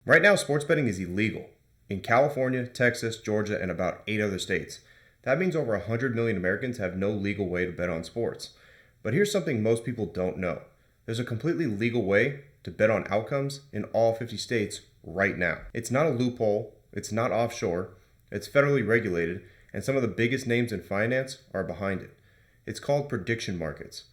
Right now, sports betting is illegal in California, Texas, Georgia, and about 8 other states. That means over 100 million Americans have no legal way to bet on sports. But here's something most people don't know. There's a completely legal way to bet on outcomes in all 50 states right now. It's not a loophole, it's not offshore, it's federally regulated, and some of the biggest names in finance are behind it. It's called prediction markets.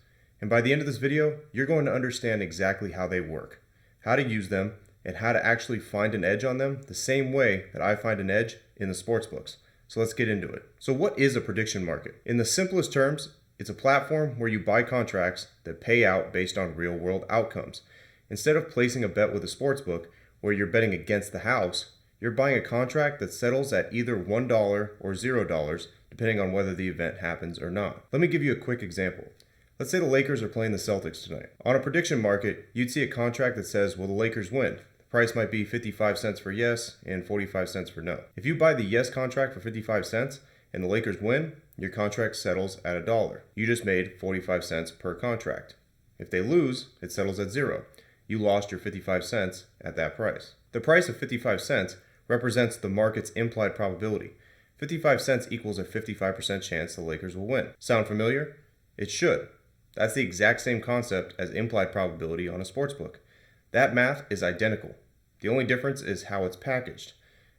And by the end of this video, you're going to understand exactly how they work, how to use them, and how to actually find an edge on them the same way that I find an edge in the sports books. So let's get into it. So what is a prediction market? In the simplest terms, it's a platform where you buy contracts that pay out based on real world outcomes. Instead of placing a bet with a sports book where you're betting against the house, you're buying a contract that settles at either $1 or $0, depending on whether the event happens or not. Let me give you a quick example. Let's say the Lakers are playing the Celtics tonight. On a prediction market, you'd see a contract that says, will the Lakers win? Price might be 55 cents for yes and 45 cents for no. If you buy the yes contract for 55 cents and the Lakers win, your contract settles at $1. You just made 45 cents per contract. If they lose, it settles at 0. You lost your 55 cents at that price. The price of 55 cents represents the market's implied probability. 55 cents equals a 55% chance the Lakers will win. Sound familiar? It should. That's the exact same concept as implied probability on a sportsbook. That math is identical. The only difference is how it's packaged.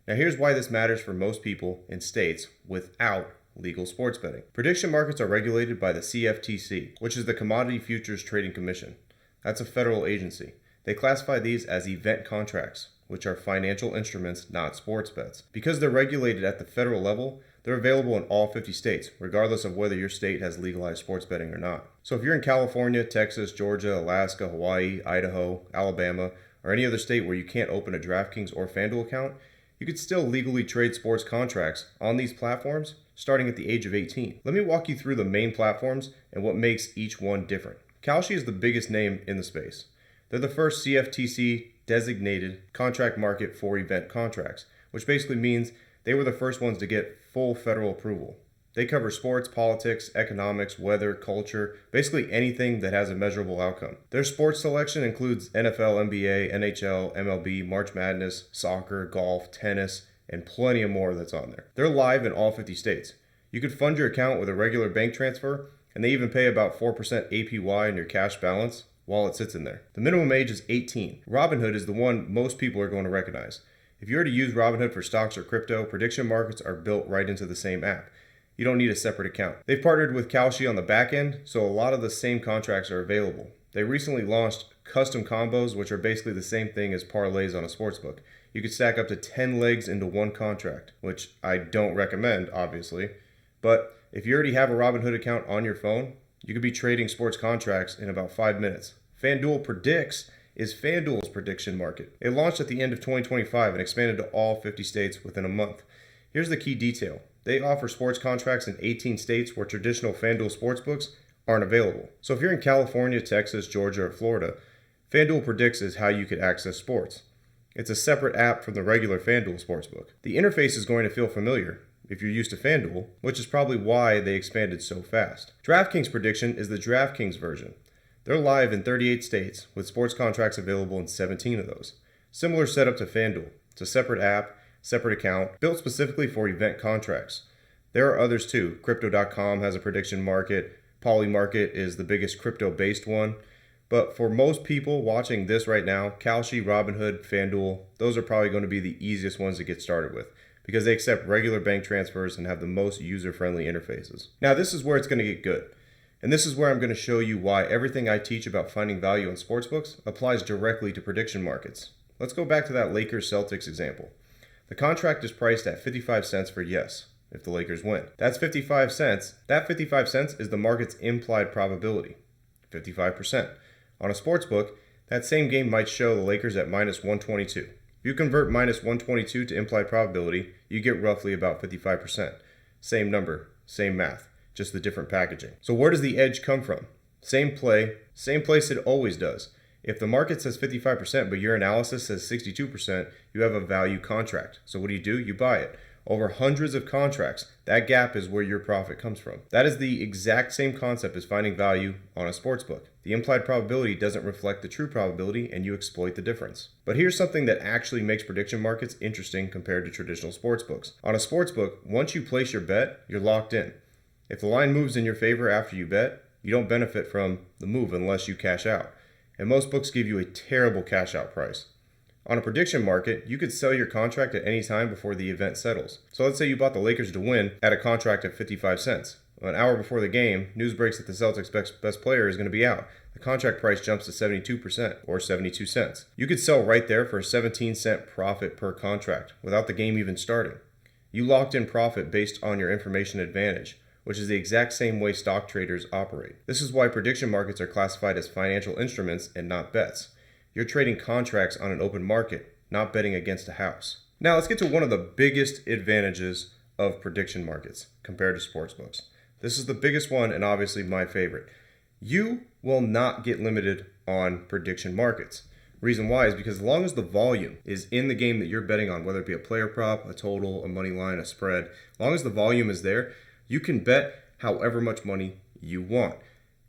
Now here's why this matters for most people in states without legal sports betting. Prediction markets are regulated by the CFTC, which is the Commodity Futures Trading Commission. That's a federal agency. They classify these as event contracts, which are financial instruments, not sports bets. Because they're regulated at the federal level, they're available in all 50 states, regardless of whether your state has legalized sports betting or not. So if you're in California, Texas, Georgia, Alaska, Hawaii, Idaho, Alabama, or any other state where you can't open a DraftKings or FanDuel account, you could still legally trade sports contracts on these platforms starting at the age of 18. Let me walk you through the main platforms and what makes each one different. Kalshi is the biggest name in the space. They're the first CFTC designated contract market for event contracts, which basically means they were the first ones to get full federal approval. They cover sports, politics, economics, weather, culture, basically anything that has a measurable outcome. Their sports selection includes NFL, NBA, NHL, MLB, March Madness, soccer, golf, tennis, and plenty of more that's on there. They're live in all 50 states. You could fund your account with a regular bank transfer, and they even pay about 4% APY on your cash balance while it sits in there. The minimum age is 18. Robinhood is the one most people are going to recognize. If you already use Robinhood for stocks or crypto, prediction markets are built right into the same app. You don't need a separate account. They've partnered with Kalshi on the back end, so a lot of the same contracts are available. They recently launched custom combos, which are basically the same thing as parlays on a sportsbook. You could stack up to 10 legs into one contract, which I don't recommend, obviously. But if you already have a Robinhood account on your phone, you could be trading sports contracts in about 5 minutes. FanDuel Predicts is FanDuel's prediction market. It launched at the end of 2025 and expanded to all 50 states within a month. Here's the key detail. They offer sports contracts in 18 states where traditional FanDuel sportsbooks aren't available. So if you're in California, Texas, Georgia, or Florida, FanDuel Predicts is how you could access sports. It's a separate app from the regular FanDuel sportsbook. The interface is going to feel familiar if you're used to FanDuel, which is probably why they expanded so fast. DraftKings Prediction is the DraftKings version. They're live in 38 states with sports contracts available in 17 of those. Similar setup to FanDuel. It's a separate app, separate account, built specifically for event contracts. There are others too. Crypto.com has a prediction market. Polymarket is the biggest crypto-based one. But for most people watching this right now, Kalshi, Robinhood, FanDuel, those are probably going to be the easiest ones to get started with because they accept regular bank transfers and have the most user-friendly interfaces. Now this is where it's going to get good. And this is where I'm going to show you why everything I teach about finding value in sportsbooks applies directly to prediction markets. Let's go back to that Lakers-Celtics example. The contract is priced at 55 cents for yes, if the Lakers win. That's 55 cents. That 55 cents is the market's implied probability, 55%. On a sportsbook, that same game might show the Lakers at minus 122. If you convert minus 122 to implied probability, you get roughly about 55%. Same number, same math. Just the different packaging. So where does the edge come from? Same play, same place it always does. If the market says 55%, but your analysis says 62%, you have a value contract. So what do? You buy it. over hundreds of contracts, that gap is where your profit comes from. That is the exact same concept as finding value on a sportsbook. The implied probability doesn't reflect the true probability, and you exploit the difference. But here's something that actually makes prediction markets interesting compared to traditional sportsbooks. On a sportsbook, once you place your bet, you're locked in. If the line moves in your favor after you bet, you don't benefit from the move unless you cash out. And most books give you a terrible cash out price. On a prediction market, you could sell your contract at any time before the event settles. So let's say you bought the Lakers to win at a contract of 55 cents. An hour before the game, news breaks that the Celtics' best player is going to be out. The contract price jumps to 72% or 72 cents. You could sell right there for a 17-cent profit per contract without the game even starting. You locked in profit based on your information advantage, which is the exact same way stock traders operate. This is why prediction markets are classified as financial instruments and not bets. You're trading contracts on an open market, not betting against a house. Now let's get to one of the biggest advantages of prediction markets compared to sportsbooks. This is the biggest one and obviously my favorite. You will not get limited on prediction markets. Reason why is because as long as the volume is in the game that you're betting on, whether it be a player prop, a total, a money line, a spread, as long as the volume is there, you can bet however much money you want.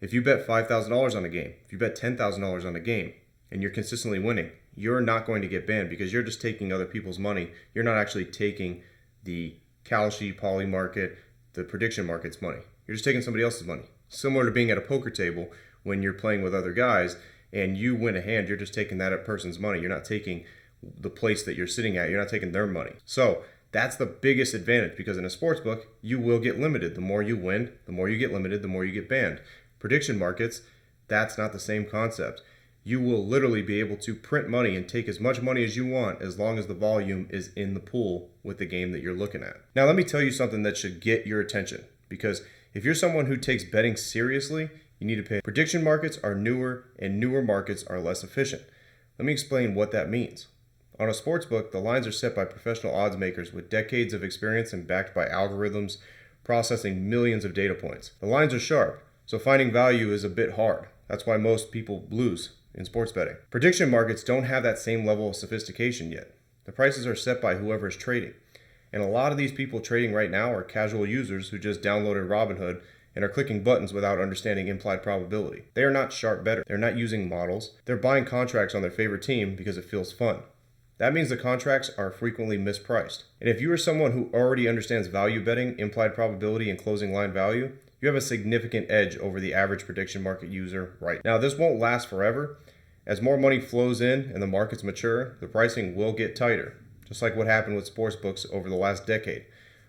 If you bet $5,000 on a game, if you bet $10,000 on a game, and you're consistently winning, you're not going to get banned because you're just taking other people's money. You're not actually taking the Kalshi, Poly market, the prediction market's money. You're just taking somebody else's money. Similar to being at a poker table when you're playing with other guys and you win a hand, you're just taking that person's money. You're not taking the place that you're sitting at. You're not taking their money. So that's the biggest advantage because in a sports book, you will get limited. The more you win, the more you get limited, the more you get banned. Prediction markets, that's not the same concept. You will literally be able to print money and take as much money as you want as long as the volume is in the pool with the game that you're looking at. Now, let me tell you something that should get your attention because if you're someone who takes betting seriously, you need to pay. Prediction markets are newer and newer markets are less efficient. Let me explain what that means. On a sportsbook, the lines are set by professional odds makers with decades of experience and backed by algorithms processing millions of data points. The lines are sharp, so finding value is a bit hard. That's why most people lose in sports betting. Prediction markets don't have that same level of sophistication yet. The prices are set by whoever is trading. And a lot of these people trading right now are casual users who just downloaded Robinhood and are clicking buttons without understanding implied probability. They are not sharp bettors. They're not using models. They're buying contracts on their favorite team because it feels fun. That means the contracts are frequently mispriced. And if you are someone who already understands value betting, implied probability, and closing line value, you have a significant edge over the average prediction market user right now. This won't last forever. As more money flows in and the markets mature, the pricing will get tighter, just like what happened with sportsbooks over the last decade.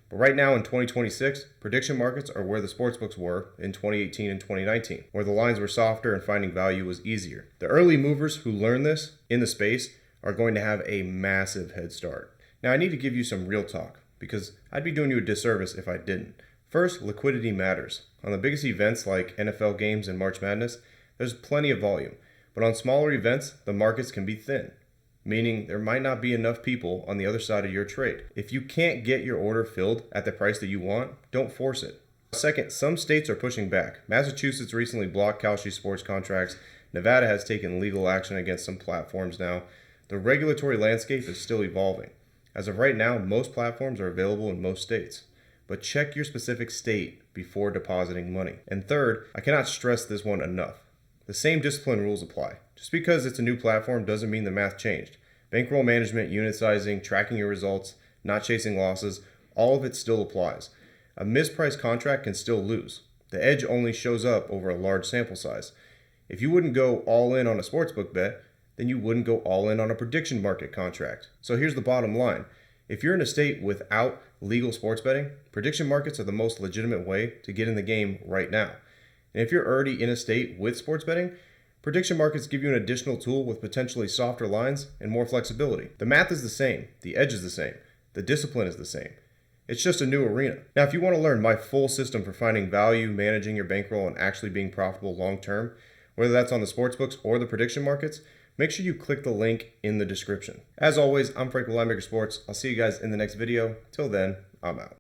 But right now in 2026, prediction markets are where the sportsbooks were in 2018 and 2019, where the lines were softer and finding value was easier. The early movers who learn this in the space are going to have a massive head start. Now I need to give you some real talk because I'd be doing you a disservice if I didn't. First, liquidity matters. On the biggest events like NFL games and March Madness, there's plenty of volume. But on smaller events, the markets can be thin, meaning there might not be enough people on the other side of your trade. If you can't get your order filled at the price that you want, don't force it. Second, some states are pushing back. Massachusetts recently blocked Kalshi sports contracts. Nevada has taken legal action against some platforms now. The regulatory landscape is still evolving. As of right now, most platforms are available in most states. But check your specific state before depositing money. And third, I cannot stress this one enough. The same discipline rules apply. Just because it's a new platform doesn't mean the math changed. Bankroll management, unit sizing, tracking your results, not chasing losses, all of it still applies. A mispriced contract can still lose. The edge only shows up over a large sample size. If you wouldn't go all in on a sportsbook bet, then you wouldn't go all in on a prediction market contract. So here's the bottom line. If you're in a state without legal sports betting, prediction markets are the most legitimate way to get in the game right now. And if you're already in a state with sports betting, prediction markets give you an additional tool with potentially softer lines and more flexibility. The math is the same, the edge is the same, the discipline is the same. It's just a new arena. Now, if you want to learn my full system for finding value, managing your bankroll, and actually being profitable long term, whether that's on the sportsbooks or the prediction markets, make sure you click the link in the description. As always, I'm Frank with Linemaker Sports. I'll see you guys in the next video. Till then, I'm out.